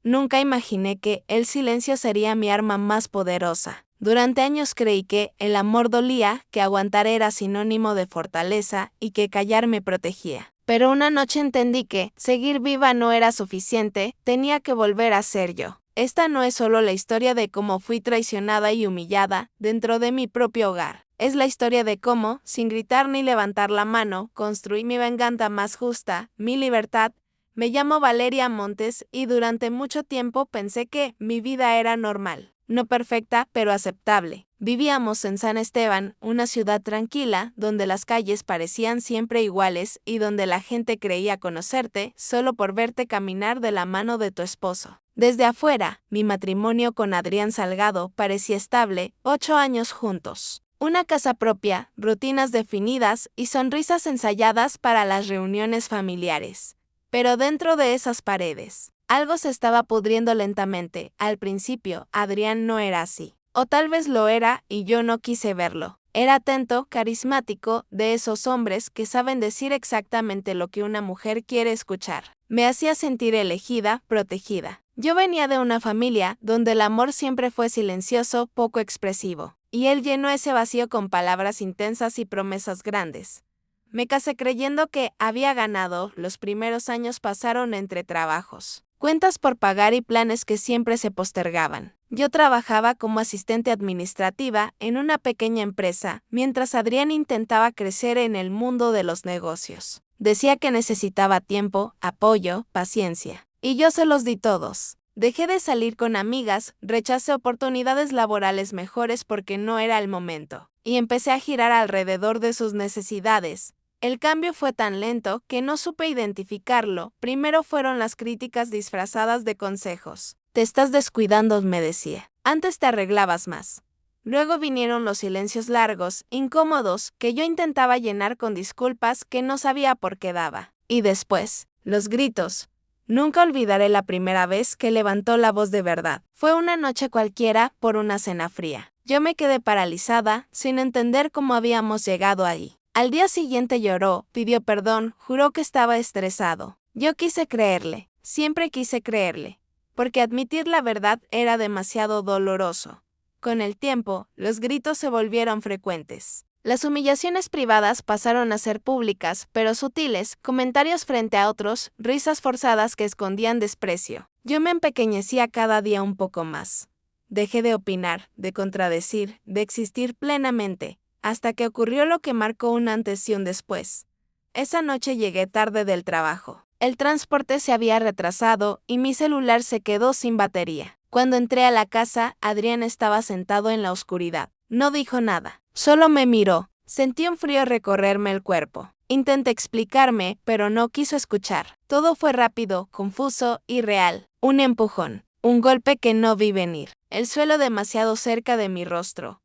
Nunca imaginé que el silencio sería mi arma más poderosa. Durante años creí que el amor dolía, que aguantar era sinónimo de fortaleza y que callar me protegía. Pero una noche entendí que seguir viva no era suficiente, tenía que volver a ser yo. Esta no es solo la historia de cómo fui traicionada y humillada dentro de mi propio hogar. Es la historia de cómo, sin gritar ni levantar la mano, construí mi venganza más justa, mi libertad. Me llamo Valeria Montes y durante mucho tiempo pensé que mi vida era normal. No perfecta, pero aceptable. Vivíamos en San Esteban, una ciudad tranquila, donde las calles parecían siempre iguales y donde la gente creía conocerte solo por verte caminar de la mano de tu esposo. Desde afuera, mi matrimonio con Adrián Salgado parecía estable, 8 años juntos. Una casa propia, rutinas definidas y sonrisas ensayadas para las reuniones familiares. Pero dentro de esas paredes, algo se estaba pudriendo lentamente. Al principio, Adrián no era así. O tal vez lo era y yo no quise verlo. Era atento, carismático, de esos hombres que saben decir exactamente lo que una mujer quiere escuchar. Me hacía sentir elegida, protegida. Yo venía de una familia donde el amor siempre fue silencioso, poco expresivo. Y él llenó ese vacío con palabras intensas y promesas grandes. Me casé creyendo que había ganado, los primeros años pasaron entre trabajos, cuentas por pagar y planes que siempre se postergaban. Yo trabajaba como asistente administrativa en una pequeña empresa, mientras Adrián intentaba crecer en el mundo de los negocios. Decía que necesitaba tiempo, apoyo, paciencia. Y yo se los di todos. Dejé de salir con amigas, rechacé oportunidades laborales mejores porque no era el momento, y empecé a girar alrededor de sus necesidades. El cambio fue tan lento que no supe identificarlo. Primero fueron las críticas disfrazadas de consejos. Te estás descuidando, me decía. Antes te arreglabas más. Luego vinieron los silencios largos, incómodos, que yo intentaba llenar con disculpas que no sabía por qué daba. Y después, los gritos. Nunca olvidaré la primera vez que levantó la voz de verdad. Fue una noche cualquiera por una cena fría. Yo me quedé paralizada, sin entender cómo habíamos llegado ahí. Al día siguiente lloró, pidió perdón, juró que estaba estresado. Yo quise creerle, siempre quise creerle, porque admitir la verdad era demasiado doloroso. Con el tiempo, los gritos se volvieron frecuentes. Las humillaciones privadas pasaron a ser públicas, pero sutiles, comentarios frente a otros, risas forzadas que escondían desprecio. Yo me empequeñecía cada día un poco más. Dejé de opinar, de contradecir, de existir plenamente. Hasta que ocurrió lo que marcó un antes y un después. Esa noche llegué tarde del trabajo. El transporte se había retrasado y mi celular se quedó sin batería. Cuando entré a la casa, Adrián estaba sentado en la oscuridad. No dijo nada, solo me miró. Sentí un frío recorrerme el cuerpo. Intenté explicarme, pero no quiso escuchar. Todo fue rápido, confuso y real. Un empujón, un golpe que no vi venir. El suelo demasiado cerca de mi rostro.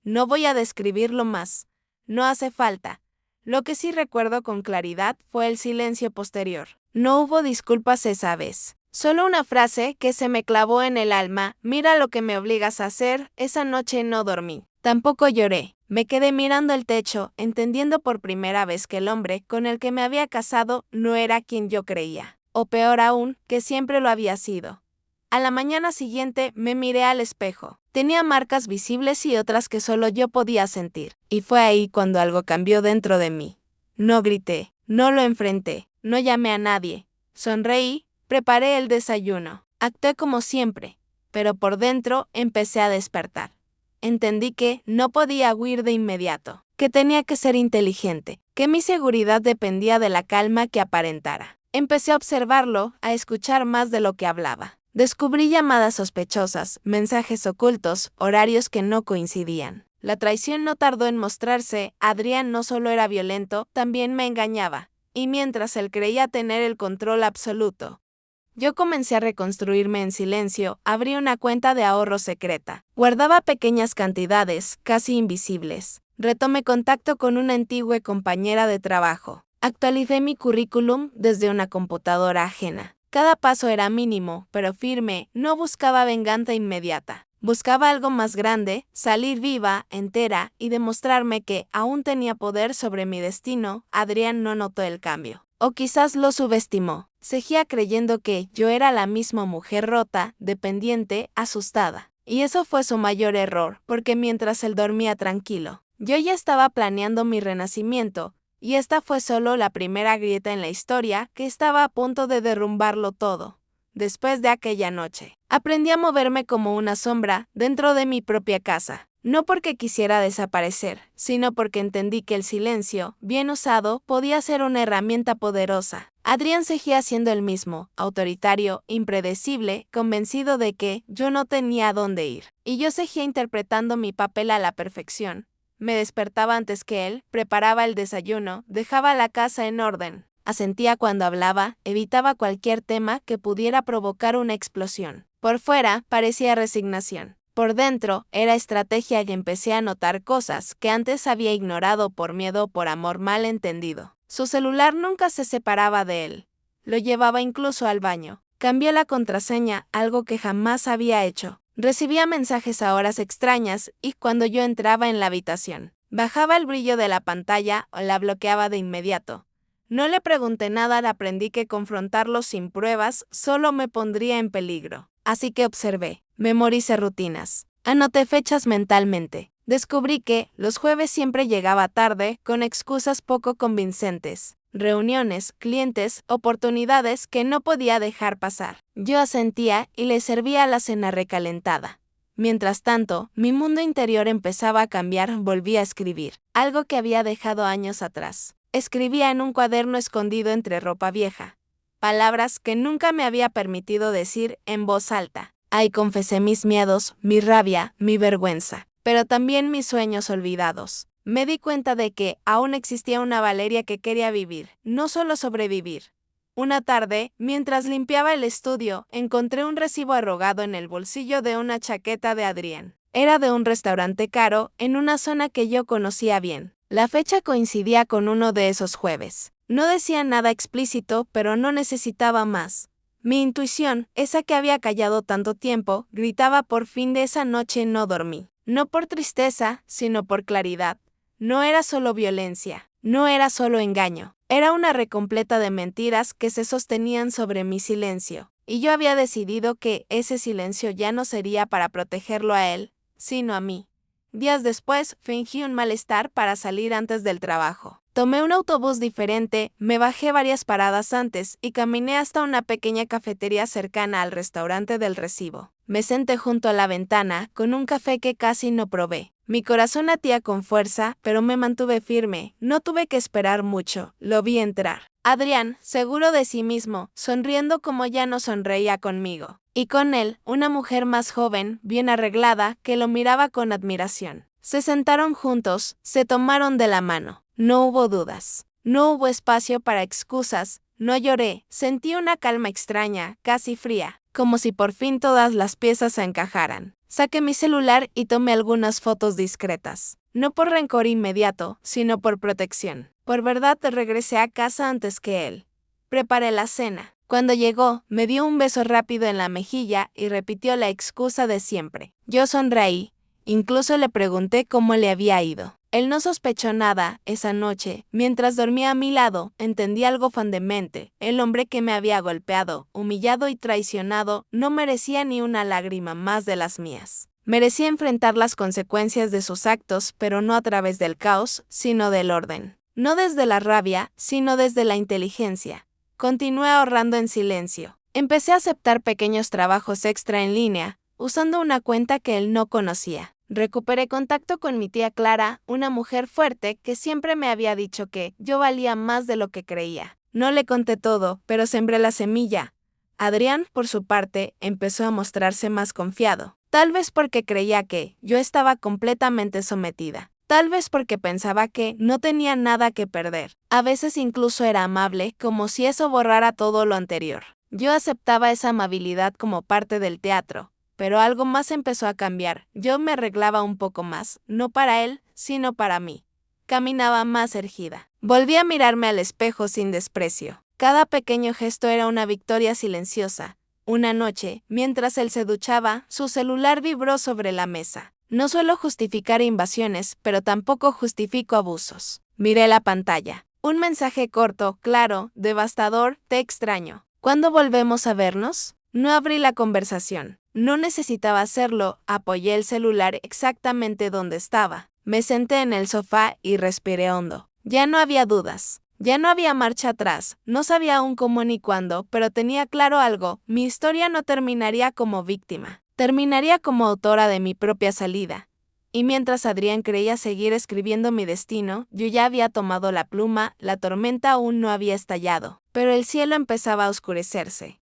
No voy a describirlo más. No hace falta. Lo que sí recuerdo con claridad fue el silencio posterior. No hubo disculpas esa vez. Solo una frase que se me clavó en el alma. Mira lo que me obligas a hacer. Esa noche no dormí. Tampoco lloré. Me quedé mirando el techo, entendiendo por primera vez que el hombre con el que me había casado no era quien yo creía. O peor aún, que siempre lo había sido. A la mañana siguiente me miré al espejo. Tenía marcas visibles y otras que solo yo podía sentir. Y fue ahí cuando algo cambió dentro de mí. No grité, no lo enfrenté, no llamé a nadie. Sonreí, preparé el desayuno. Actué como siempre, pero por dentro empecé a despertar. Entendí que no podía huir de inmediato, que tenía que ser inteligente, que mi seguridad dependía de la calma que aparentara. Empecé a observarlo, a escuchar más de lo que hablaba. Descubrí llamadas sospechosas, mensajes ocultos, horarios que no coincidían. La traición no tardó en mostrarse. Adrián no solo era violento, también me engañaba. Y mientras él creía tener el control absoluto, yo comencé a reconstruirme en silencio. Abrí una cuenta de ahorro secreta. Guardaba pequeñas cantidades, casi invisibles. Retomé contacto con una antigua compañera de trabajo. Actualicé mi currículum desde una computadora ajena. Cada paso era mínimo, pero firme. No buscaba venganza inmediata. Buscaba algo más grande, salir viva, entera, y demostrarme que aún tenía poder sobre mi destino. Adrián no notó el cambio. O quizás lo subestimó. Seguía creyendo que yo era la misma mujer rota, dependiente, asustada. Y eso fue su mayor error, porque mientras él dormía tranquilo, yo ya estaba planeando mi renacimiento, y esta fue solo la primera grieta en la historia que estaba a punto de derrumbarlo todo. Después de aquella noche, aprendí a moverme como una sombra dentro de mi propia casa. No porque quisiera desaparecer, sino porque entendí que el silencio, bien usado, podía ser una herramienta poderosa. Adrián seguía siendo el mismo, autoritario, impredecible, convencido de que yo no tenía a dónde ir. Y yo seguía interpretando mi papel a la perfección. Me despertaba antes que él, preparaba el desayuno, dejaba la casa en orden. Asentía cuando hablaba, evitaba cualquier tema que pudiera provocar una explosión. Por fuera, parecía resignación. Por dentro, era estrategia y empecé a notar cosas que antes había ignorado por miedo o por amor mal entendido. Su celular nunca se separaba de él. Lo llevaba incluso al baño. Cambió la contraseña, algo que jamás había hecho. Recibía mensajes a horas extrañas y cuando yo entraba en la habitación, bajaba el brillo de la pantalla o la bloqueaba de inmediato. No le pregunté nada, aprendí que confrontarlo sin pruebas solo me pondría en peligro. Así que observé, memoricé rutinas, anoté fechas mentalmente. Descubrí que los jueves siempre llegaba tarde con excusas poco convincentes. Reuniones, clientes, oportunidades que no podía dejar pasar. Yo asentía y le servía la cena recalentada. Mientras tanto, mi mundo interior empezaba a cambiar, volví a escribir, algo que había dejado años atrás. Escribía en un cuaderno escondido entre ropa vieja. Palabras que nunca me había permitido decir en voz alta. Ahí confesé mis miedos, mi rabia, mi vergüenza, pero también mis sueños olvidados. Me di cuenta de que aún existía una Valeria que quería vivir, no solo sobrevivir. Una tarde, mientras limpiaba el estudio, encontré un recibo arrugado en el bolsillo de una chaqueta de Adrián. Era de un restaurante caro, en una zona que yo conocía bien. La fecha coincidía con uno de esos jueves. No decía nada explícito, pero no necesitaba más. Mi intuición, esa que había callado tanto tiempo, gritaba por fin de esa noche no dormí. No por tristeza, sino por claridad. No era solo violencia, no era solo engaño. Era una recompleta de mentiras que se sostenían sobre mi silencio. Y yo había decidido que ese silencio ya no sería para protegerlo a él, sino a mí. Días después, fingí un malestar para salir antes del trabajo. Tomé un autobús diferente, me bajé varias paradas antes y caminé hasta una pequeña cafetería cercana al restaurante del recibo. Me senté junto a la ventana, con un café que casi no probé. Mi corazón latía con fuerza, pero me mantuve firme. No tuve que esperar mucho. Lo vi entrar. Adrián, seguro de sí mismo, sonriendo como ya no sonreía conmigo. Y con él, una mujer más joven, bien arreglada, que lo miraba con admiración. Se sentaron juntos, se tomaron de la mano. No hubo dudas. No hubo espacio para excusas. No lloré. Sentí una calma extraña, casi fría, como si por fin todas las piezas se encajaran. Saqué mi celular y tomé algunas fotos discretas. No por rencor inmediato, sino por protección. Por verdad regresé a casa antes que él. Preparé la cena. Cuando llegó, me dio un beso rápido en la mejilla y repitió la excusa de siempre. Yo sonreí. Incluso le pregunté cómo le había ido. Él no sospechó nada. Esa noche, mientras dormía a mi lado, entendí algo fundamental. El hombre que me había golpeado, humillado y traicionado no merecía ni una lágrima más de las mías. Merecía enfrentar las consecuencias de sus actos, pero no a través del caos, sino del orden. No desde la rabia, sino desde la inteligencia. Continué ahorrando en silencio. Empecé a aceptar pequeños trabajos extra en línea, usando una cuenta que él no conocía. Recuperé contacto con mi tía Clara, una mujer fuerte que siempre me había dicho que yo valía más de lo que creía. No le conté todo, pero sembré la semilla. Adrián, por su parte, empezó a mostrarse más confiado. Tal vez porque creía que yo estaba completamente sometida. Tal vez porque pensaba que no tenía nada que perder. A veces incluso era amable, como si eso borrara todo lo anterior. Yo aceptaba esa amabilidad como parte del teatro. Pero algo más empezó a cambiar. Yo me arreglaba un poco más, no para él, sino para mí. Caminaba más erguida. Volví a mirarme al espejo sin desprecio. Cada pequeño gesto era una victoria silenciosa. Una noche, mientras él se duchaba, su celular vibró sobre la mesa. No suelo justificar invasiones, pero tampoco justifico abusos. Miré la pantalla. Un mensaje corto, claro, devastador, te extraño. ¿Cuándo volvemos a vernos? No abrí la conversación. No necesitaba hacerlo, apoyé el celular exactamente donde estaba. Me senté en el sofá y respiré hondo. Ya no había dudas. Ya no había marcha atrás. No sabía aún cómo ni cuándo, pero tenía claro algo. Mi historia no terminaría como víctima. Terminaría como autora de mi propia salida. Y mientras Adrián creía seguir escribiendo mi destino, yo ya había tomado la pluma, la tormenta aún no había estallado, pero el cielo empezaba a oscurecerse.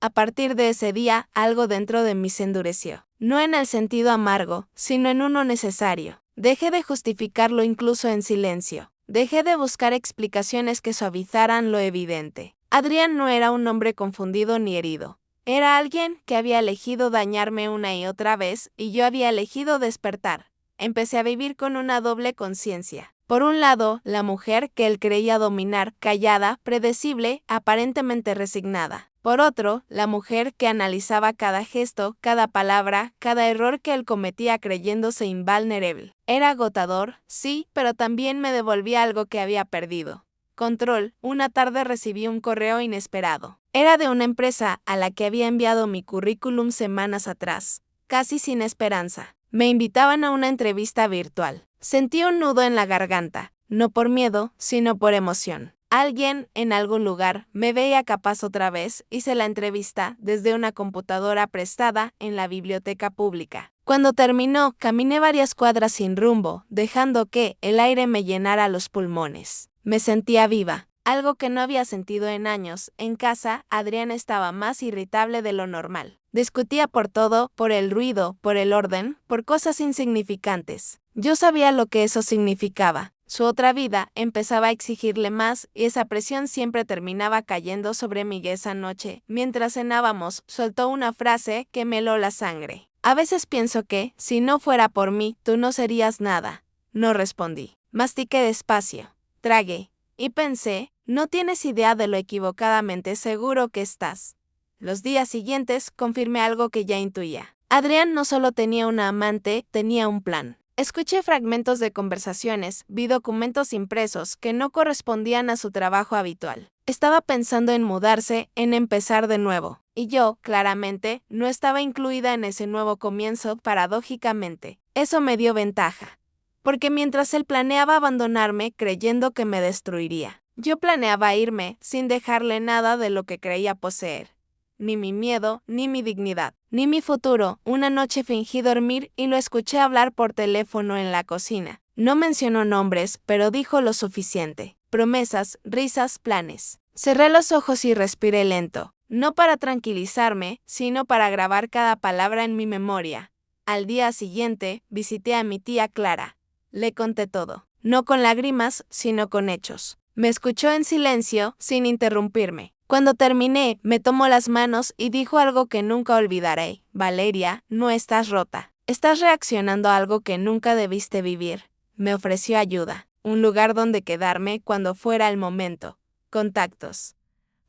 A partir de ese día, algo dentro de mí se endureció. No en el sentido amargo, sino en uno necesario. Dejé de justificarlo incluso en silencio. Dejé de buscar explicaciones que suavizaran lo evidente. Adrián no era un hombre confundido ni herido. Era alguien que había elegido dañarme una y otra vez y yo había elegido despertar. Empecé a vivir con una doble conciencia. Por un lado, la mujer que él creía dominar, callada, predecible, aparentemente resignada. Por otro, la mujer que analizaba cada gesto, cada palabra, cada error que él cometía creyéndose invulnerable. Era agotador, sí, pero también me devolvía algo que había perdido. Control. Una tarde recibí un correo inesperado. Era de una empresa a la que había enviado mi currículum semanas atrás, casi sin esperanza. Me invitaban a una entrevista virtual. Sentí un nudo en la garganta, no por miedo, sino por emoción. Alguien, en algún lugar, me veía capaz otra vez. Hice la entrevista desde una computadora prestada en la biblioteca pública. Cuando terminó, caminé varias cuadras sin rumbo, dejando que el aire me llenara los pulmones. Me sentía viva, algo que no había sentido en años. En casa, Adrián estaba más irritable de lo normal. Discutía por todo, por el ruido, por el orden, por cosas insignificantes. Yo sabía lo que eso significaba. Su otra vida empezaba a exigirle más y esa presión siempre terminaba cayendo sobre mí. Esa noche, mientras cenábamos, soltó una frase que me heló la sangre. A veces pienso que, si no fuera por mí, tú no serías nada. No respondí. Mastiqué despacio. Tragué. Y pensé, no tienes idea de lo equivocadamente seguro que estás. Los días siguientes confirmé algo que ya intuía. Adrián no solo tenía una amante, tenía un plan. Escuché fragmentos de conversaciones, vi documentos impresos que no correspondían a su trabajo habitual. Estaba pensando en mudarse, en empezar de nuevo. Y yo, claramente, no estaba incluida en ese nuevo comienzo, paradójicamente. Eso me dio ventaja. Porque mientras él planeaba abandonarme creyendo que me destruiría, yo planeaba irme sin dejarle nada de lo que creía poseer. Ni mi miedo, ni mi dignidad, ni mi futuro. Una noche fingí dormir y lo escuché hablar por teléfono en la cocina. No mencionó nombres, pero dijo lo suficiente. Promesas, risas, planes. Cerré los ojos y respiré lento, no para tranquilizarme, sino para grabar cada palabra en mi memoria. Al día siguiente, visité a mi tía Clara. Le conté todo, no con lágrimas, sino con hechos. Me escuchó en silencio, sin interrumpirme. Cuando terminé, me tomó las manos y dijo algo que nunca olvidaré. Valeria, no estás rota. Estás reaccionando a algo que nunca debiste vivir. Me ofreció ayuda, un lugar donde quedarme cuando fuera el momento. Contactos.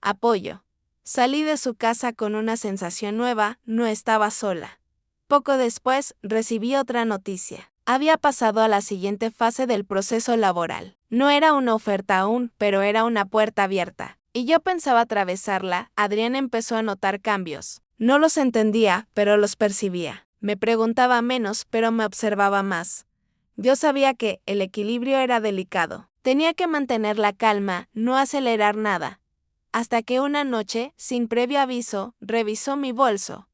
Apoyo. Salí de su casa con una sensación nueva, no estaba sola. Poco después, recibí otra noticia. Había pasado a la siguiente fase del proceso laboral. No era una oferta aún, pero era una puerta abierta. Y yo pensaba atravesarla. Adrián empezó a notar cambios. No los entendía, pero los percibía. Me preguntaba menos, pero me observaba más. Yo sabía que el equilibrio era delicado. Tenía que mantener la calma, no acelerar nada. Hasta que una noche, sin previo aviso, revisó mi bolso.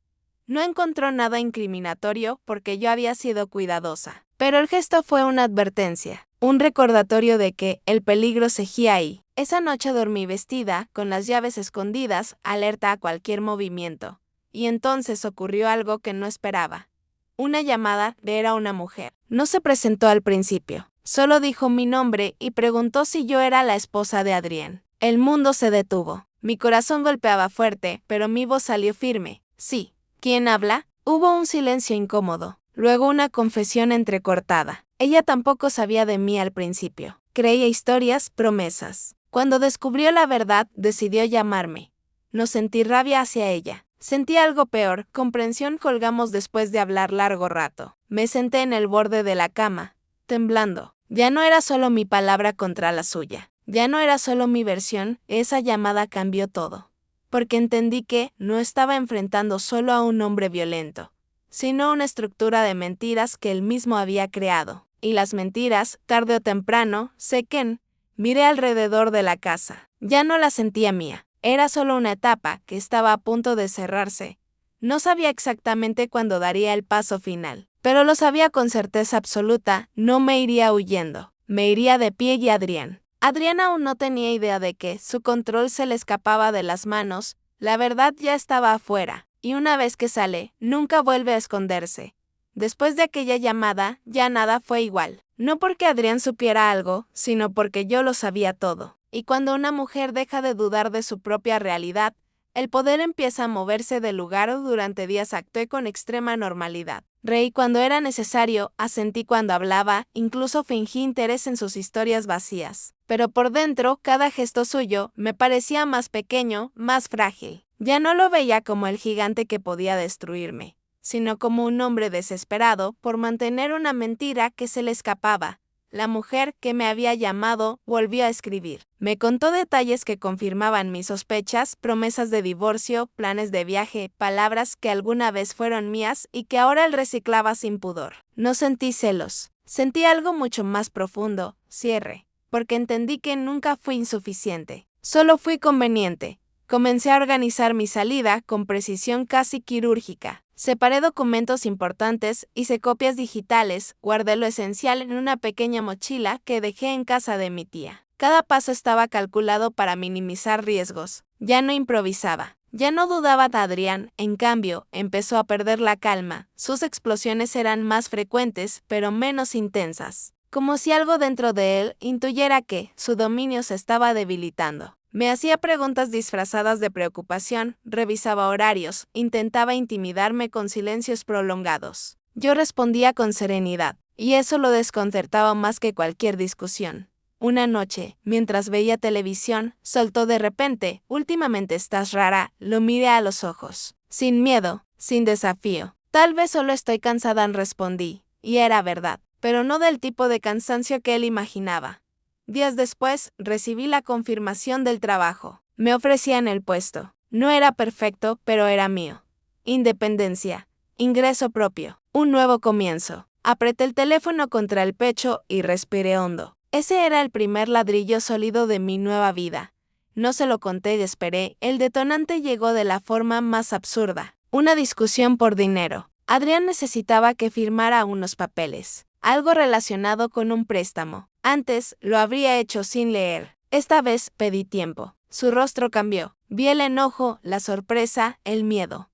No encontró nada incriminatorio porque yo había sido cuidadosa. Pero el gesto fue una advertencia, un recordatorio de que el peligro seguía ahí. Esa noche dormí vestida, con las llaves escondidas, alerta a cualquier movimiento. Y entonces ocurrió algo que no esperaba. Una llamada era una mujer. No se presentó al principio, solo dijo mi nombre y preguntó si yo era la esposa de Adrián. El mundo se detuvo. Mi corazón golpeaba fuerte, pero mi voz salió firme. Sí. ¿Quién habla? Hubo un silencio incómodo, luego una confesión entrecortada. Ella tampoco sabía de mí al principio. Creía historias, promesas. Cuando descubrió la verdad, decidió llamarme. No sentí rabia hacia ella. Sentí algo peor, comprensión. Colgamos después de hablar largo rato. Me senté en el borde de la cama, temblando. Ya no era solo mi palabra contra la suya. Ya no era solo mi versión, esa llamada cambió todo. Porque entendí que no estaba enfrentando solo a un hombre violento, sino una estructura de mentiras que él mismo había creado. Y las mentiras, tarde o temprano, sequen. Miré alrededor de la casa. Ya no la sentía mía. Era solo una etapa que estaba a punto de cerrarse. No sabía exactamente cuándo daría el paso final, pero lo sabía con certeza absoluta, no me iría huyendo. Me iría de pie y Adrián. Adrián aún no tenía idea de que su control se le escapaba de las manos, la verdad ya estaba afuera, y una vez que sale, nunca vuelve a esconderse. Después de aquella llamada, ya nada fue igual. No porque Adrián supiera algo, sino porque yo lo sabía todo. Y cuando una mujer deja de dudar de su propia realidad, el poder empieza a moverse del lugar. Durante días actué con extrema normalidad. Reí cuando era necesario, asentí cuando hablaba, incluso fingí interés en sus historias vacías. Pero por dentro, cada gesto suyo me parecía más pequeño, más frágil. Ya no lo veía como el gigante que podía destruirme, sino como un hombre desesperado por mantener una mentira que se le escapaba. La mujer que me había llamado volvió a escribir. Me contó detalles que confirmaban mis sospechas, promesas de divorcio, planes de viaje, palabras que alguna vez fueron mías y que ahora él reciclaba sin pudor. No sentí celos. Sentí algo mucho más profundo, cierre, porque entendí que nunca fui insuficiente. Solo fui conveniente. Comencé a organizar mi salida con precisión casi quirúrgica. Separé documentos importantes, hice copias digitales, guardé lo esencial en una pequeña mochila que dejé en casa de mi tía. Cada paso estaba calculado para minimizar riesgos. Ya no improvisaba. Ya no dudaba de Adrián, en cambio, empezó a perder la calma. Sus explosiones eran más frecuentes, pero menos intensas. Como si algo dentro de él intuyera que su dominio se estaba debilitando. Me hacía preguntas disfrazadas de preocupación, revisaba horarios, intentaba intimidarme con silencios prolongados. Yo respondía con serenidad, y eso lo desconcertaba más que cualquier discusión. Una noche, mientras veía televisión, soltó de repente: «Últimamente estás rara». Lo miré a los ojos. Sin miedo, sin desafío. «Tal vez solo estoy cansada», respondí, y era verdad, pero no del tipo de cansancio que él imaginaba. Días después, recibí la confirmación del trabajo. Me ofrecían el puesto. No era perfecto, pero era mío. Independencia, ingreso propio, un nuevo comienzo. Apreté el teléfono contra el pecho y respiré hondo. Ese era el primer ladrillo sólido de mi nueva vida. No se lo conté y esperé. El detonante llegó de la forma más absurda. Una discusión por dinero. Adrián necesitaba que firmara unos papeles. Algo relacionado con un préstamo. Antes lo habría hecho sin leer. Esta vez pedí tiempo. Su rostro cambió. Vi el enojo, la sorpresa, el miedo.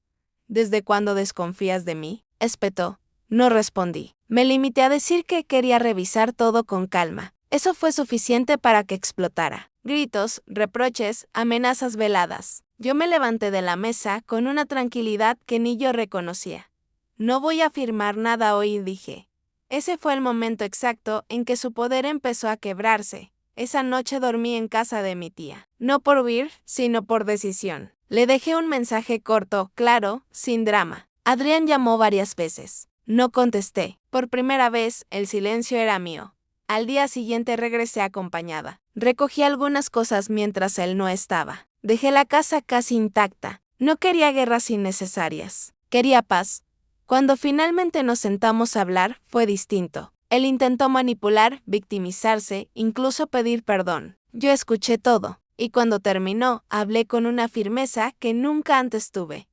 «¿Desde cuándo desconfías de mí?», espetó. No respondí. Me limité a decir que quería revisar todo con calma. Eso fue suficiente para que explotara. Gritos, reproches, amenazas veladas. Yo me levanté de la mesa con una tranquilidad que ni yo reconocía. «No voy a firmar nada hoy», dije. Ese fue el momento exacto en que su poder empezó a quebrarse. Esa noche dormí en casa de mi tía. No por huir, sino por decisión. Le dejé un mensaje corto, claro, sin drama. Adrián llamó varias veces. No contesté. Por primera vez, el silencio era mío. Al día siguiente regresé acompañada. Recogí algunas cosas mientras él no estaba. Dejé la casa casi intacta. No quería guerras innecesarias. Quería paz. Cuando finalmente nos sentamos a hablar, fue distinto. Él intentó manipular, victimizarse, incluso pedir perdón. Yo escuché todo, y cuando terminó, hablé con una firmeza que nunca antes tuve.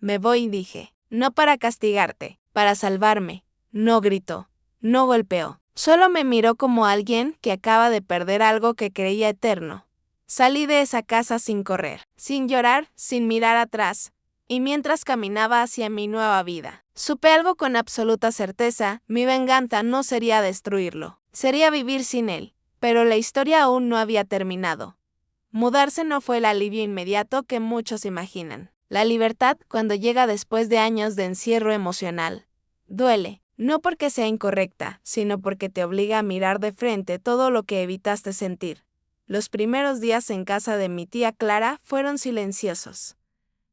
«Me voy», dije. «No para castigarte, para salvarme». No gritó, no golpeó. Solo me miró como alguien que acaba de perder algo que creía eterno. Salí de esa casa sin correr, sin llorar, sin mirar atrás. Y mientras caminaba hacia mi nueva vida, supe algo con absoluta certeza: mi venganza no sería destruirlo, sería vivir sin él. Pero la historia aún no había terminado. Mudarse no fue el alivio inmediato que muchos imaginan. La libertad, cuando llega después de años de encierro emocional, duele, no porque sea incorrecta, sino porque te obliga a mirar de frente todo lo que evitaste sentir. Los primeros días en casa de mi tía Clara fueron silenciosos.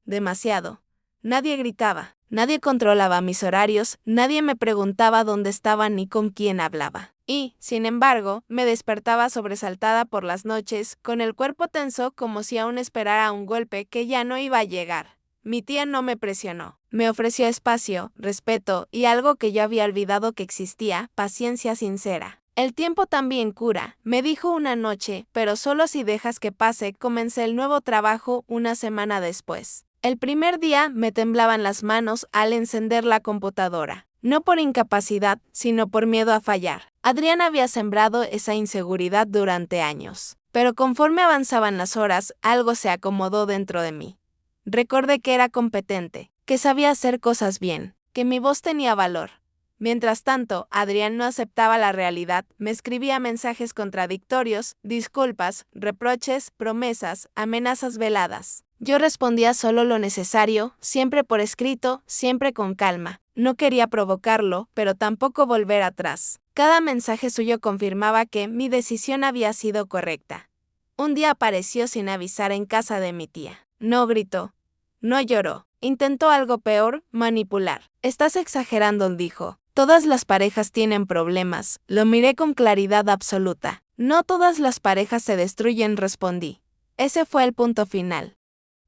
Demasiado. Nadie gritaba, Nadie controlaba mis horarios, nadie me preguntaba dónde estaba ni con quién hablaba. Y, sin embargo, me despertaba sobresaltada por las noches, con el cuerpo tenso como si aún esperara un golpe que ya no iba a llegar. Mi tía no me presionó. Me ofreció espacio, respeto y algo que yo había olvidado que existía, paciencia sincera. El tiempo también cura, me dijo una noche, pero solo si dejas que pase. Comencé el nuevo trabajo una semana después. El primer día me temblaban las manos al encender la computadora. No por incapacidad, sino por miedo a fallar. Adrián había sembrado esa inseguridad durante años. Pero conforme avanzaban las horas, algo se acomodó dentro de mí. Recordé que era competente, que sabía hacer cosas bien, que mi voz tenía valor. Mientras tanto, Adrián no aceptaba la realidad, me escribía mensajes contradictorios, disculpas, reproches, promesas, amenazas veladas. Yo respondía solo lo necesario, siempre por escrito, siempre con calma. No quería provocarlo, pero tampoco volver atrás. Cada mensaje suyo confirmaba que mi decisión había sido correcta. Un día apareció sin avisar en casa de mi tía. No gritó, no lloró. Intentó algo peor, manipular. Estás exagerando, dijo. Todas las parejas tienen problemas. Lo miré con claridad absoluta. No todas las parejas se destruyen, respondí. Ese fue el punto final.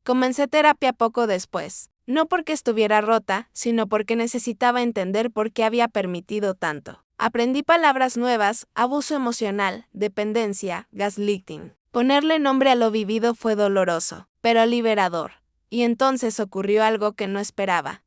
Comencé terapia poco después. No porque estuviera rota, sino porque necesitaba entender por qué había permitido tanto. Aprendí palabras nuevas: abuso emocional, dependencia, gaslighting. Ponerle nombre a lo vivido fue doloroso, pero liberador. Y entonces ocurrió algo que no esperaba.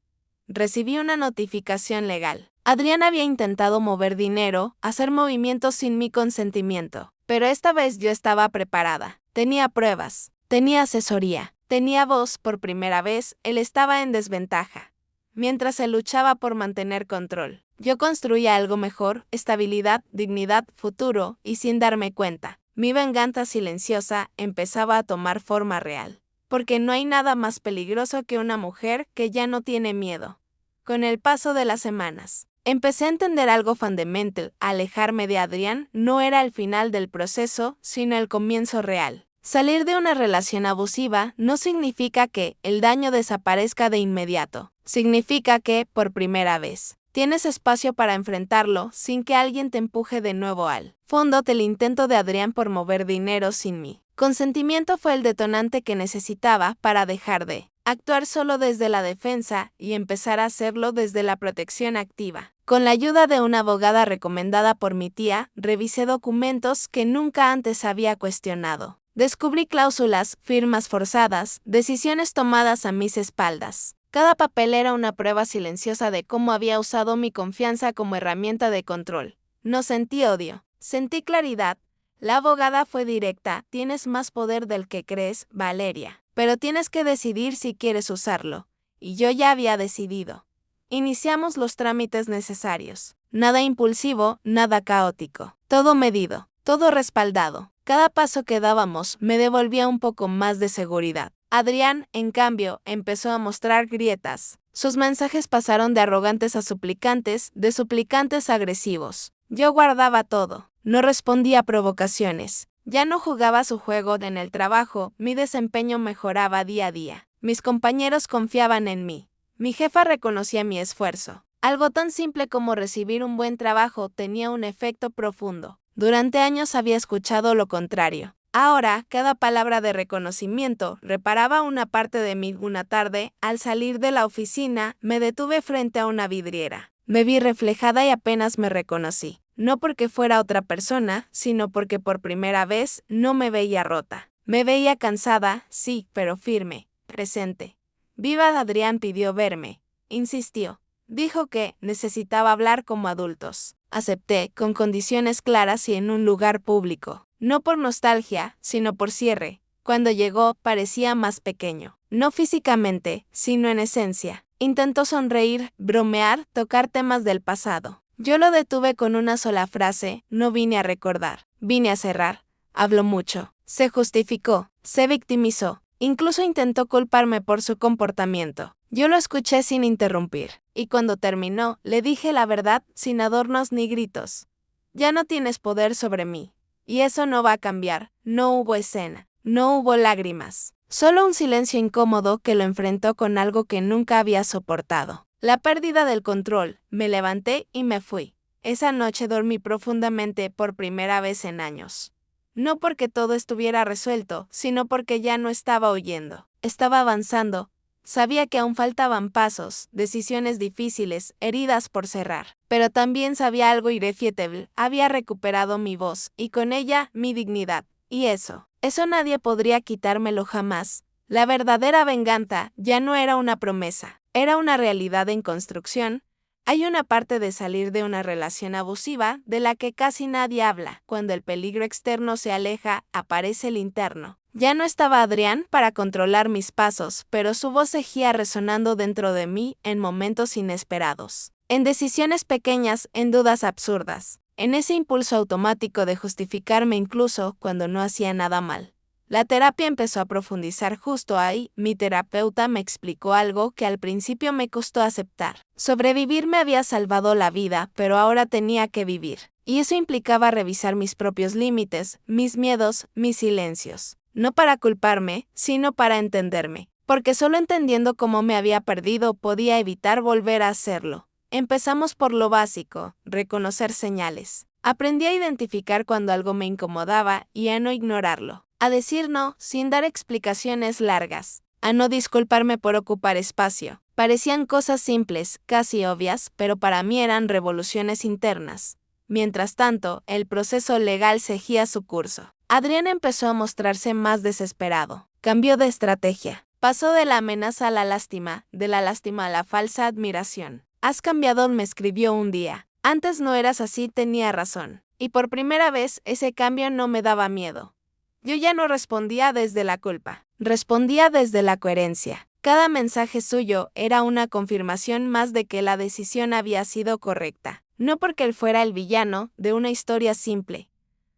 Recibí una notificación legal. Adrián había intentado mover dinero, hacer movimientos sin mi consentimiento. Pero esta vez yo estaba preparada. Tenía pruebas, tenía asesoría, tenía voz. Por primera vez, él estaba en desventaja. Mientras él luchaba por mantener control, yo construía algo mejor: estabilidad, dignidad, futuro, y sin darme cuenta, mi venganza silenciosa empezaba a tomar forma real. Porque no hay nada más peligroso que una mujer que ya no tiene miedo. Con el paso de las semanas, empecé a entender algo fundamental: alejarme de Adrián no era el final del proceso, sino el comienzo real. Salir de una relación abusiva no significa que el daño desaparezca de inmediato. Significa que, por primera vez, tienes espacio para enfrentarlo sin que alguien te empuje de nuevo al fondo. Del intento de Adrián por mover dinero sin mí. Consentimiento fue el detonante que necesitaba para dejar de actuar solo desde la defensa y empezar a hacerlo desde la protección activa. Con la ayuda de una abogada recomendada por mi tía, revisé documentos que nunca antes había cuestionado. Descubrí cláusulas, firmas forzadas, decisiones tomadas a mis espaldas. Cada papel era una prueba silenciosa de cómo había usado mi confianza como herramienta de control. No sentí odio, sentí claridad. La abogada fue directa: tienes más poder del que crees, Valeria, pero tienes que decidir si quieres usarlo. Y yo ya había decidido. Iniciamos los trámites necesarios. Nada impulsivo, nada caótico. Todo medido, todo respaldado. Cada paso que dábamos me devolvía un poco más de seguridad. Adrián, en cambio, empezó a mostrar grietas. Sus mensajes pasaron de arrogantes a suplicantes, de suplicantes a agresivos. Yo guardaba todo. No respondía a provocaciones. Ya no jugaba su juego en el trabajo. Mi desempeño mejoraba día a día. Mis compañeros confiaban en mí. Mi jefa reconocía mi esfuerzo. Algo tan simple como recibir un buen trabajo tenía un efecto profundo. Durante años había escuchado lo contrario. Ahora, cada palabra de reconocimiento reparaba una parte de mí. Una tarde, al salir de la oficina, me detuve frente a una vidriera. Me vi reflejada y apenas me reconocí. No porque fuera otra persona, sino porque por primera vez no me veía rota. Me veía cansada, sí, pero firme, presente. Viva. Adrián pidió verme. Insistió. Dijo que necesitaba hablar como adultos. Acepté, con condiciones claras y en un lugar público. No por nostalgia, sino por cierre. Cuando llegó, parecía más pequeño. No físicamente, sino en esencia. Intentó sonreír, bromear, tocar temas del pasado. Yo lo detuve con una sola frase: no vine a recordar, vine a cerrar. Habló mucho. Se justificó, se victimizó. Incluso intentó culparme por su comportamiento. Yo lo escuché sin interrumpir. Y cuando terminó, le dije la verdad, sin adornos ni gritos. Ya no tienes poder sobre mí. Y eso no va a cambiar. No hubo escena. No hubo lágrimas. Solo un silencio incómodo que lo enfrentó con algo que nunca había soportado. La pérdida del control. Me levanté y me fui. Esa noche dormí profundamente por primera vez en años. No porque todo estuviera resuelto, sino porque ya no estaba huyendo. Estaba avanzando. Sabía que aún faltaban pasos, decisiones difíciles, heridas por cerrar. Pero también sabía algo irrefutable. Había recuperado mi voz, y con ella, mi dignidad. Y eso nadie podría quitármelo jamás. La verdadera venganza ya no era una promesa, era una realidad en construcción. Hay una parte de salir de una relación abusiva de la que casi nadie habla. Cuando el peligro externo se aleja, aparece el interno. Ya no estaba Adrián para controlar mis pasos, pero su voz seguía resonando dentro de mí en momentos inesperados. En decisiones pequeñas, en dudas absurdas. En ese impulso automático de justificarme incluso cuando no hacía nada mal. La terapia empezó a profundizar justo ahí. Mi terapeuta me explicó algo que al principio me costó aceptar. Sobrevivir me había salvado la vida, pero ahora tenía que vivir. Y eso implicaba revisar mis propios límites, mis miedos, mis silencios. No para culparme, sino para entenderme. Porque solo entendiendo cómo me había perdido podía evitar volver a hacerlo. Empezamos por lo básico, reconocer señales. Aprendí a identificar cuando algo me incomodaba y a no ignorarlo. A decir no sin dar explicaciones largas. A no disculparme por ocupar espacio. Parecían cosas simples, casi obvias, pero para mí eran revoluciones internas. Mientras tanto, el proceso legal seguía su curso. Adrián empezó a mostrarse más desesperado. Cambió de estrategia. Pasó de la amenaza a la lástima, de la lástima a la falsa admiración. Has cambiado, me escribió un día. Antes no eras así, tenía razón. Y por primera vez ese cambio no me daba miedo. Yo ya no respondía desde la culpa. Respondía desde la coherencia. Cada mensaje suyo era una confirmación más de que la decisión había sido correcta. No porque él fuera el villano de una historia simple,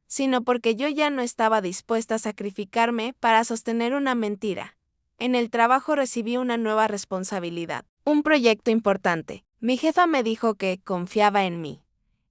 sino porque yo ya no estaba dispuesta a sacrificarme para sostener una mentira. En el trabajo recibí una nueva responsabilidad, un proyecto importante. Mi jefa me dijo que confiaba en mí.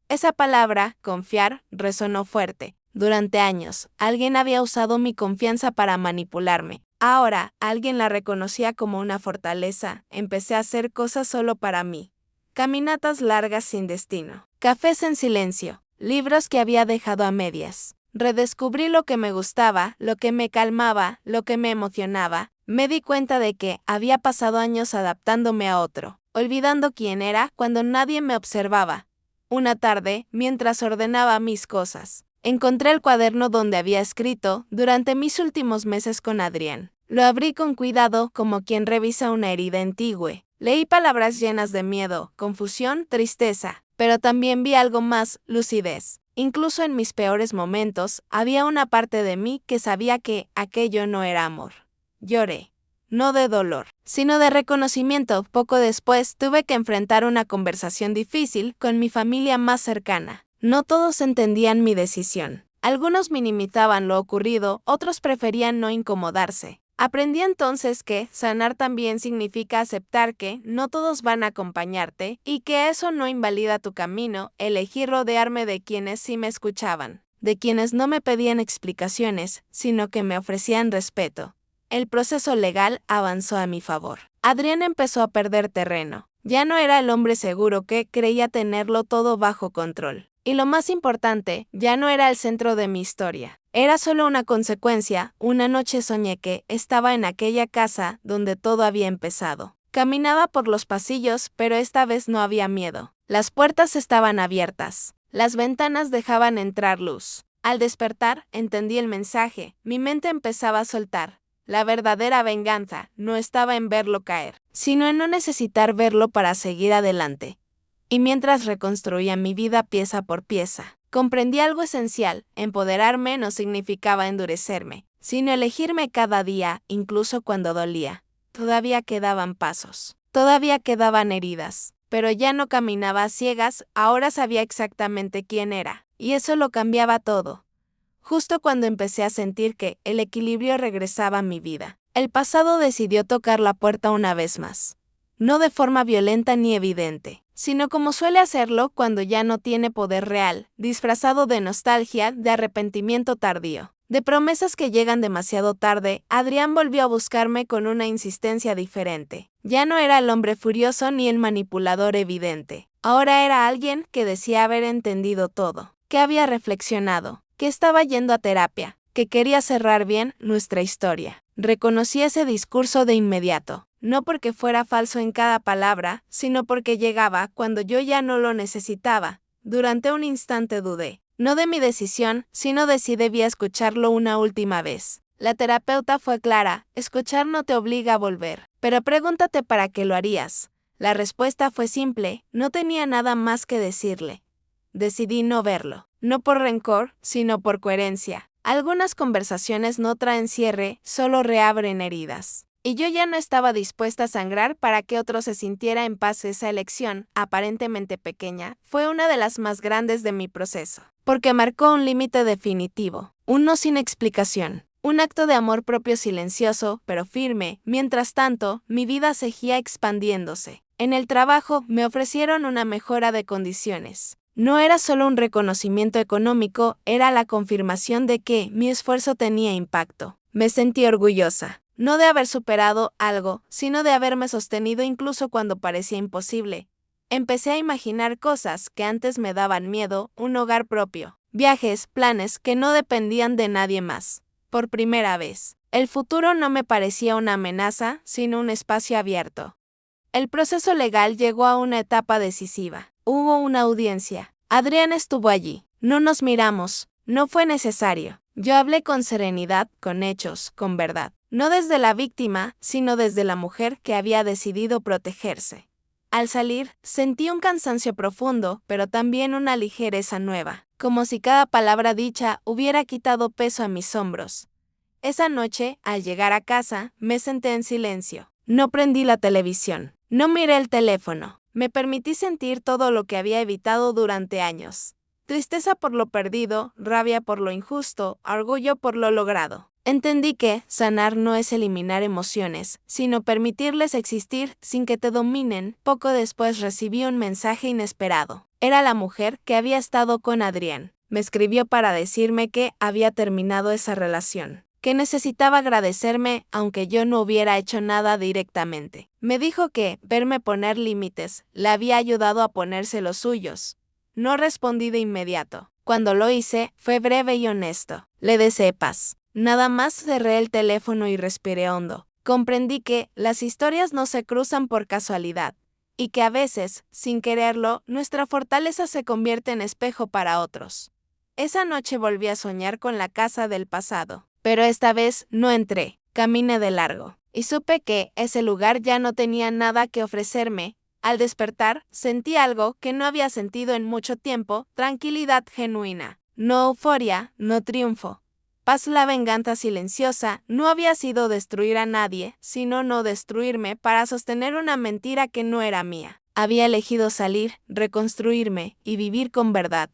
Esa palabra, confiar, resonó fuerte. Durante años, alguien había usado mi confianza para manipularme. Ahora, alguien la reconocía como una fortaleza. Empecé a hacer cosas solo para mí. Caminatas largas sin destino. Cafés en silencio. Libros que había dejado a medias. Redescubrí lo que me gustaba, lo que me calmaba, lo que me emocionaba. Me di cuenta de que había pasado años adaptándome a otro, olvidando quién era cuando nadie me observaba. Una tarde, mientras ordenaba mis cosas, encontré el cuaderno donde había escrito durante mis últimos meses con Adrián. Lo abrí con cuidado como quien revisa una herida antigua. Leí palabras llenas de miedo, confusión, tristeza, pero también vi algo más, lucidez. Incluso en mis peores momentos, había una parte de mí que sabía que aquello no era amor. Lloré. No de dolor, sino de reconocimiento. Poco después tuve que enfrentar una conversación difícil con mi familia más cercana. No todos entendían mi decisión. Algunos minimizaban lo ocurrido, otros preferían no incomodarse. Aprendí entonces que sanar también significa aceptar que no todos van a acompañarte y que eso no invalida tu camino. Elegí rodearme de quienes sí me escuchaban, de quienes no me pedían explicaciones, sino que me ofrecían respeto. El proceso legal avanzó a mi favor. Adrián empezó a perder terreno. Ya no era el hombre seguro que creía tenerlo todo bajo control. Y lo más importante, ya no era el centro de mi historia. Era solo una consecuencia. Una noche soñé que estaba en aquella casa donde todo había empezado. Caminaba por los pasillos, pero esta vez no había miedo. Las puertas estaban abiertas. Las ventanas dejaban entrar luz. Al despertar, entendí el mensaje. Mi mente empezaba a soltar. La verdadera venganza no estaba en verlo caer, sino en no necesitar verlo para seguir adelante. Y mientras reconstruía mi vida pieza por pieza, comprendí algo esencial. Empoderarme no significaba endurecerme, sino elegirme cada día, incluso cuando dolía. Todavía quedaban pasos, todavía quedaban heridas, pero ya no caminaba a ciegas. Ahora sabía exactamente quién era, y eso lo cambiaba todo. Justo cuando empecé a sentir que el equilibrio regresaba a mi vida, el pasado decidió tocar la puerta una vez más. No de forma violenta ni evidente, sino como suele hacerlo cuando ya no tiene poder real, disfrazado de nostalgia, de arrepentimiento tardío. De promesas que llegan demasiado tarde, Adrián volvió a buscarme con una insistencia diferente. Ya no era el hombre furioso ni el manipulador evidente. Ahora era alguien que decía haber entendido todo, que había reflexionado, que estaba yendo a terapia, que quería cerrar bien nuestra historia. Reconocí ese discurso de inmediato, no porque fuera falso en cada palabra, sino porque llegaba cuando yo ya no lo necesitaba. Durante un instante dudé. No de mi decisión, sino de si debía escucharlo una última vez. La terapeuta fue clara: escuchar no te obliga a volver, pero pregúntate para qué lo harías. La respuesta fue simple, no tenía nada más que decirle. Decidí no verlo, no por rencor, sino por coherencia. Algunas conversaciones no traen cierre, solo reabren heridas. Y yo ya no estaba dispuesta a sangrar para que otro se sintiera en paz. Esa elección, aparentemente pequeña, fue una de las más grandes de mi proceso, porque marcó un límite definitivo, un no sin explicación, un acto de amor propio silencioso, pero firme. Mientras tanto, mi vida seguía expandiéndose. En el trabajo me ofrecieron una mejora de condiciones. No era solo un reconocimiento económico, era la confirmación de que mi esfuerzo tenía impacto. Me sentí orgullosa. No de haber superado algo, sino de haberme sostenido incluso cuando parecía imposible. Empecé a imaginar cosas que antes me daban miedo, un hogar propio, viajes, planes que no dependían de nadie más. Por primera vez, el futuro no me parecía una amenaza, sino un espacio abierto. El proceso legal llegó a una etapa decisiva. Hubo una audiencia. Adrián estuvo allí. No nos miramos. No fue necesario. Yo hablé con serenidad, con hechos, con verdad. No desde la víctima, sino desde la mujer que había decidido protegerse. Al salir, sentí un cansancio profundo, pero también una ligereza nueva, como si cada palabra dicha hubiera quitado peso a mis hombros. Esa noche, al llegar a casa, me senté en silencio. No prendí la televisión. No miré el teléfono. Me permití sentir todo lo que había evitado durante años. Tristeza por lo perdido, rabia por lo injusto, orgullo por lo logrado. Entendí que sanar no es eliminar emociones, sino permitirles existir sin que te dominen. Poco después recibí un mensaje inesperado. Era la mujer que había estado con Adrián. Me escribió para decirme que había terminado esa relación, que necesitaba agradecerme aunque yo no hubiera hecho nada directamente. Me dijo que verme poner límites le había ayudado a ponerse los suyos. No respondí de inmediato. Cuando lo hice, fue breve y honesto. Le deseé paz. Nada más cerré el teléfono y respiré hondo. Comprendí que las historias no se cruzan por casualidad, y que a veces, sin quererlo, nuestra fortaleza se convierte en espejo para otros. Esa noche volví a soñar con la casa del pasado, pero esta vez no entré, caminé de largo, y supe que ese lugar ya no tenía nada que ofrecerme. Al despertar, sentí algo que no había sentido en mucho tiempo: tranquilidad genuina. No euforia, no triunfo. Paz. La venganza silenciosa no había sido destruir a nadie, sino no destruirme para sostener una mentira que no era mía. Había elegido salir, reconstruirme y vivir con verdad.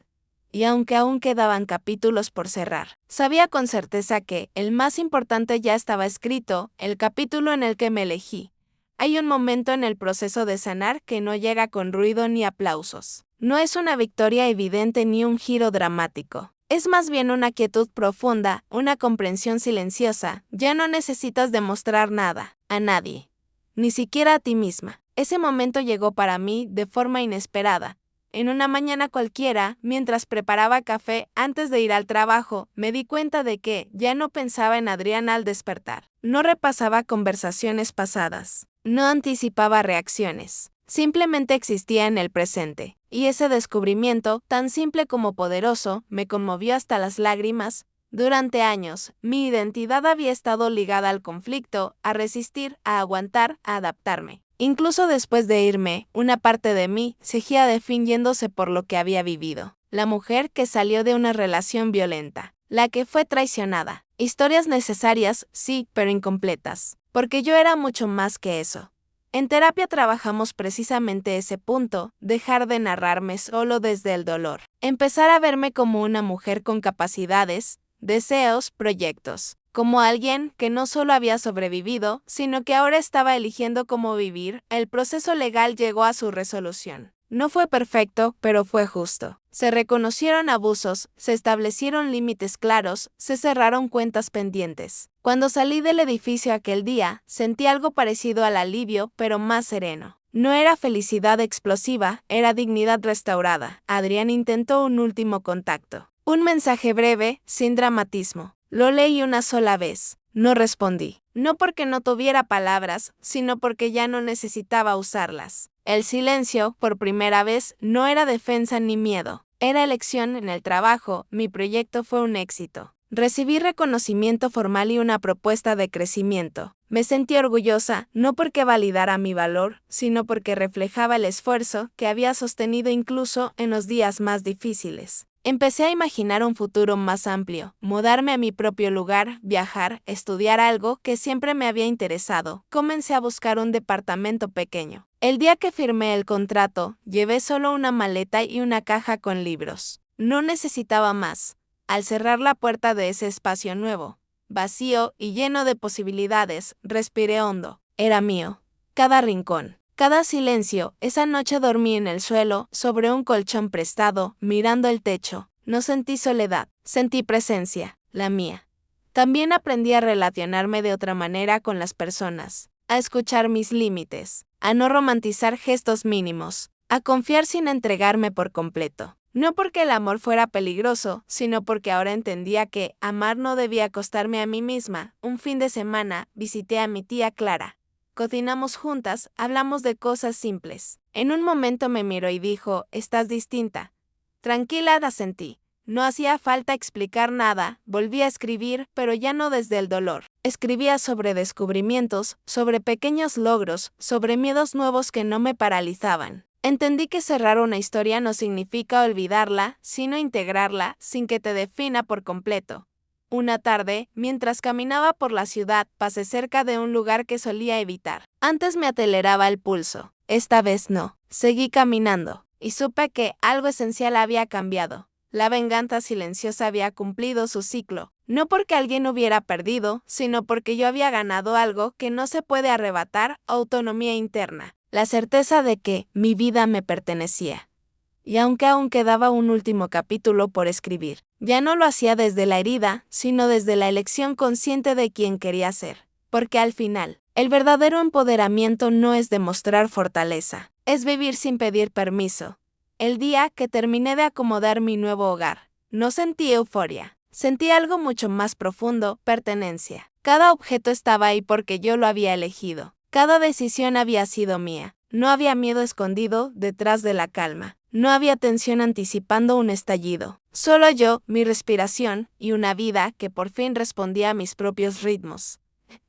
Y aunque aún quedaban capítulos por cerrar, sabía con certeza que el más importante ya estaba escrito, el capítulo en el que me elegí. Hay un momento en el proceso de sanar que no llega con ruido ni aplausos. No es una victoria evidente ni un giro dramático. Es más bien una quietud profunda, una comprensión silenciosa. Ya no necesitas demostrar nada, a nadie, ni siquiera a ti misma. Ese momento llegó para mí de forma inesperada. En una mañana cualquiera, mientras preparaba café antes de ir al trabajo, me di cuenta de que ya no pensaba en Adrián al despertar. No repasaba conversaciones pasadas. No anticipaba reacciones. Simplemente existía en el presente. Y ese descubrimiento, tan simple como poderoso, me conmovió hasta las lágrimas. Durante años, mi identidad había estado ligada al conflicto, a resistir, a aguantar, a adaptarme. Incluso después de irme, una parte de mí seguía definiéndose por lo que había vivido. La mujer que salió de una relación violenta. La que fue traicionada. Historias necesarias, sí, pero incompletas. Porque yo era mucho más que eso. En terapia trabajamos precisamente ese punto: dejar de narrarme solo desde el dolor. Empezar a verme como una mujer con capacidades, deseos, proyectos. Como alguien que no solo había sobrevivido, sino que ahora estaba eligiendo cómo vivir. El proceso legal llegó a su resolución. No fue perfecto, pero fue justo. Se reconocieron abusos, se establecieron límites claros, se cerraron cuentas pendientes. Cuando salí del edificio aquel día, sentí algo parecido al alivio, pero más sereno. No era felicidad explosiva, era dignidad restaurada. Adrián intentó un último contacto. Un mensaje breve, sin dramatismo. Lo leí una sola vez. No respondí. No porque no tuviera palabras, sino porque ya no necesitaba usarlas. El silencio, por primera vez, no era defensa ni miedo. Era elección en el trabajo, mi proyecto fue un éxito. Recibí reconocimiento formal y una propuesta de crecimiento. Me sentí orgullosa, no porque validara mi valor, sino porque reflejaba el esfuerzo que había sostenido incluso en los días más difíciles. Empecé a imaginar un futuro más amplio, mudarme a mi propio lugar, viajar, estudiar algo que siempre me había interesado. Comencé a buscar un departamento pequeño. El día que firmé el contrato, llevé solo una maleta y una caja con libros. No necesitaba más. Al cerrar la puerta de ese espacio nuevo, vacío y lleno de posibilidades, respiré hondo. Era mío. Cada rincón. Cada silencio. Esa noche dormí en el suelo, sobre un colchón prestado, mirando el techo. No sentí soledad, sentí presencia, la mía. También aprendí a relacionarme de otra manera con las personas, a escuchar mis límites, a no romantizar gestos mínimos, a confiar sin entregarme por completo. No porque el amor fuera peligroso, sino porque ahora entendía que amar no debía costarme a mí misma. Un fin de semana visité a mi tía Clara. Cocinamos juntas, hablamos de cosas simples. En un momento me miró y dijo, «Estás distinta». Tranquila, asentí. No hacía falta explicar nada, volví a escribir, pero ya no desde el dolor. Escribía sobre descubrimientos, sobre pequeños logros, sobre miedos nuevos que no me paralizaban. Entendí que cerrar una historia no significa olvidarla, sino integrarla, sin que te defina por completo. Una tarde, mientras caminaba por la ciudad, pasé cerca de un lugar que solía evitar. Antes me aceleraba el pulso. Esta vez no. Seguí caminando, y supe que algo esencial había cambiado. La venganza silenciosa había cumplido su ciclo. No porque alguien hubiera perdido, sino porque yo había ganado algo que no se puede arrebatar: autonomía interna. La certeza de que mi vida me pertenecía. Y aunque aún quedaba un último capítulo por escribir, ya no lo hacía desde la herida, sino desde la elección consciente de quién quería ser. Porque al final, el verdadero empoderamiento no es demostrar fortaleza, es vivir sin pedir permiso. El día que terminé de acomodar mi nuevo hogar, no sentí euforia, sentí algo mucho más profundo: pertenencia. Cada objeto estaba ahí porque yo lo había elegido. Cada decisión había sido mía. No había miedo escondido detrás de la calma. No había tensión anticipando un estallido. Solo yo, mi respiración y una vida que por fin respondía a mis propios ritmos.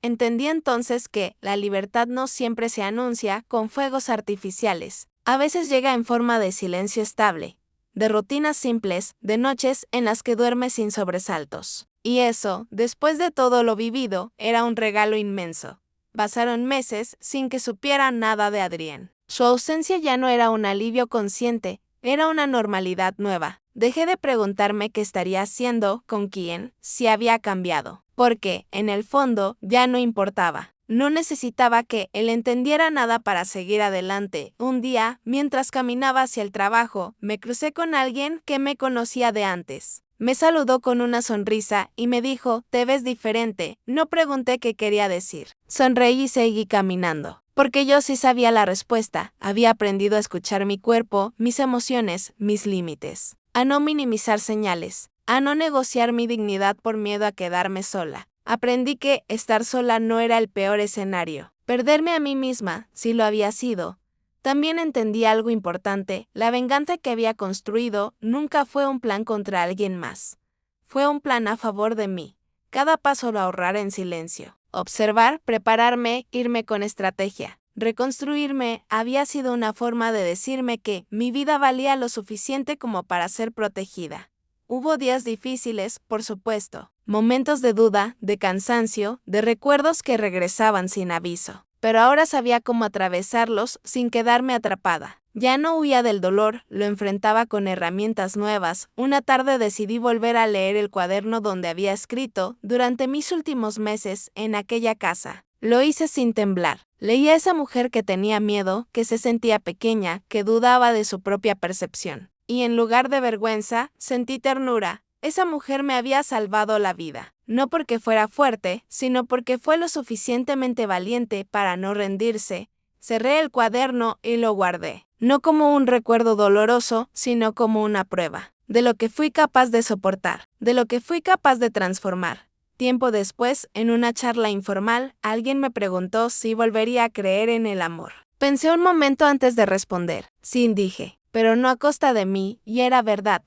Entendí entonces que la libertad no siempre se anuncia con fuegos artificiales. A veces llega en forma de silencio estable, de rutinas simples, de noches en las que duermes sin sobresaltos. Y eso, después de todo lo vivido, era un regalo inmenso. Pasaron meses sin que supiera nada de Adrián. Su ausencia ya no era un alivio consciente, era una normalidad nueva. Dejé de preguntarme qué estaría haciendo, con quién, si había cambiado. Porque, en el fondo, ya no importaba. No necesitaba que él entendiera nada para seguir adelante. Un día, mientras caminaba hacia el trabajo, me crucé con alguien que me conocía de antes. Me saludó con una sonrisa y me dijo, «Te ves diferente». No pregunté qué quería decir. Sonreí y seguí caminando. Porque yo sí sabía la respuesta. Había aprendido a escuchar mi cuerpo, mis emociones, mis límites. A no minimizar señales. A no negociar mi dignidad por miedo a quedarme sola. Aprendí que estar sola no era el peor escenario. Perderme a mí misma, sí lo había sido. También entendí algo importante: la venganza que había construido nunca fue un plan contra alguien más. Fue un plan a favor de mí. Cada paso lo ahorrara en silencio. Observar, prepararme, irme con estrategia. Reconstruirme había sido una forma de decirme que mi vida valía lo suficiente como para ser protegida. Hubo días difíciles, por supuesto, momentos de duda, de cansancio, de recuerdos que regresaban sin aviso. Pero ahora sabía cómo atravesarlos sin quedarme atrapada. Ya no huía del dolor, lo enfrentaba con herramientas nuevas. Una tarde decidí volver a leer el cuaderno donde había escrito durante mis últimos meses en aquella casa. Lo hice sin temblar. Leí a esa mujer que tenía miedo, que se sentía pequeña, que dudaba de su propia percepción. Y en lugar de vergüenza, sentí ternura. Esa mujer me había salvado la vida. No porque fuera fuerte, sino porque fue lo suficientemente valiente para no rendirse. Cerré el cuaderno y lo guardé. No como un recuerdo doloroso, sino como una prueba. De lo que fui capaz de soportar. De lo que fui capaz de transformar. Tiempo después, en una charla informal, alguien me preguntó si volvería a creer en el amor. Pensé un momento antes de responder. Sí, dije, pero no a costa de mí, y era verdad.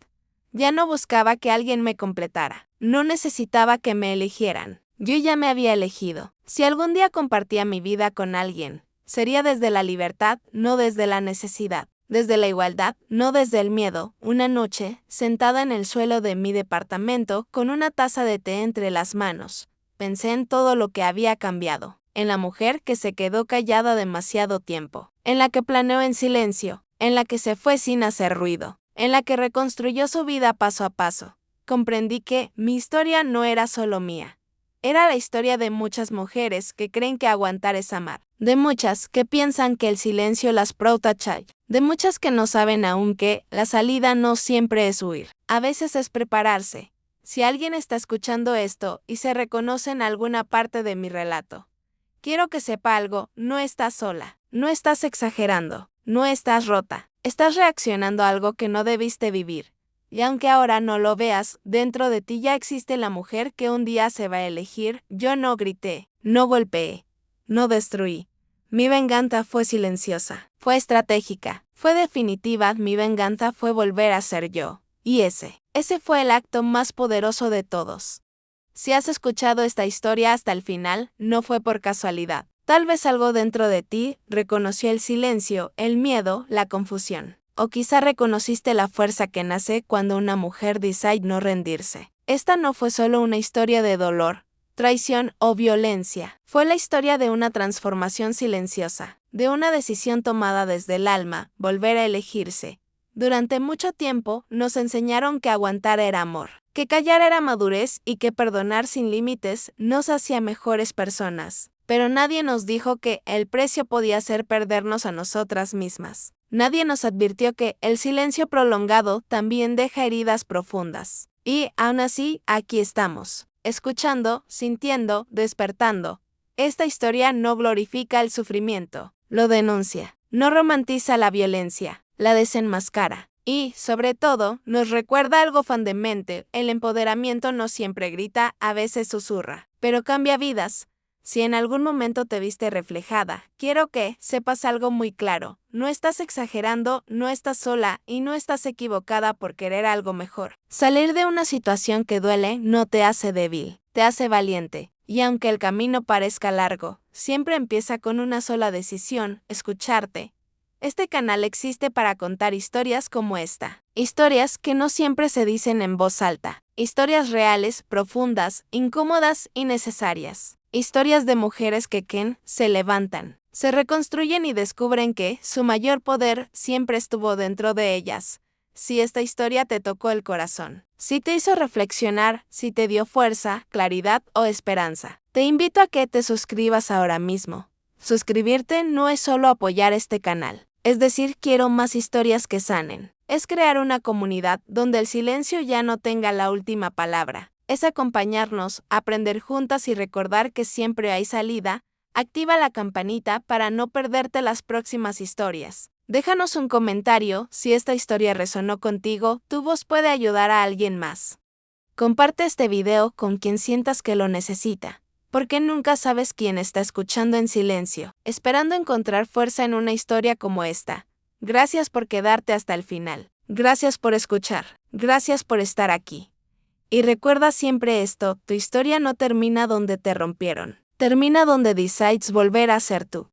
Ya no buscaba que alguien me completara. No necesitaba que me eligieran. Yo ya me había elegido. Si algún día compartía mi vida con alguien, sería desde la libertad, no desde la necesidad. Desde la igualdad, no desde el miedo. Una noche, sentada en el suelo de mi departamento, con una taza de té entre las manos, pensé en todo lo que había cambiado. En la mujer que se quedó callada demasiado tiempo. En la que planeó en silencio. En la que se fue sin hacer ruido. En la que reconstruyó su vida paso a paso. Comprendí que mi historia no era solo mía. Era la historia de muchas mujeres que creen que aguantar es amar. De muchas que piensan que el silencio las protege. De muchas que no saben aún que la salida no siempre es huir. A veces es prepararse. Si alguien está escuchando esto y se reconoce en alguna parte de mi relato, quiero que sepa algo, no estás sola. No estás exagerando. No estás rota. Estás reaccionando a algo que no debiste vivir. Y aunque ahora no lo veas, dentro de ti ya existe la mujer que un día se va a elegir. Yo no grité, no golpeé, no destruí. Mi venganza fue silenciosa, fue estratégica, fue definitiva. Mi venganza fue volver a ser yo. Y ese fue el acto más poderoso de todos. Si has escuchado esta historia hasta el final, no fue por casualidad. Tal vez algo dentro de ti reconoció el silencio, el miedo, la confusión. O quizá reconociste la fuerza que nace cuando una mujer decide no rendirse. Esta no fue solo una historia de dolor, traición o violencia. Fue la historia de una transformación silenciosa, de una decisión tomada desde el alma, volver a elegirse. Durante mucho tiempo nos enseñaron que aguantar era amor, que callar era madurez y que perdonar sin límites nos hacía mejores personas. Pero nadie nos dijo que el precio podía ser perdernos a nosotras mismas. Nadie nos advirtió que el silencio prolongado también deja heridas profundas. Y, aún así, aquí estamos, escuchando, sintiendo, despertando. Esta historia no glorifica el sufrimiento, lo denuncia, no romantiza la violencia, la desenmascara. Y, sobre todo, nos recuerda algo fundamental: el empoderamiento no siempre grita, a veces susurra, pero cambia vidas. Si en algún momento te viste reflejada, quiero que sepas algo muy claro. No estás exagerando, no estás sola y no estás equivocada por querer algo mejor. Salir de una situación que duele no te hace débil, te hace valiente. Y aunque el camino parezca largo, siempre empieza con una sola decisión: escucharte. Este canal existe para contar historias como esta. Historias que no siempre se dicen en voz alta. Historias reales, profundas, incómodas y necesarias. Historias de mujeres que se levantan, se reconstruyen y descubren que su mayor poder siempre estuvo dentro de ellas. Si esta historia te tocó el corazón, si te hizo reflexionar, si te dio fuerza, claridad o esperanza, te invito a que te suscribas ahora mismo. Suscribirte no es solo apoyar este canal, es decir, quiero más historias que sanen. Es crear una comunidad donde el silencio ya no tenga la última palabra. Es acompañarnos, aprender juntas y recordar que siempre hay salida. Activa la campanita para no perderte las próximas historias. Déjanos un comentario si esta historia resonó contigo. Tu voz puede ayudar a alguien más. Comparte este video con quien sientas que lo necesita, porque nunca sabes quién está escuchando en silencio, esperando encontrar fuerza en una historia como esta. Gracias por quedarte hasta el final. Gracias por escuchar. Gracias por estar aquí. Y recuerda siempre esto: tu historia no termina donde te rompieron. Termina donde decides volver a ser tú.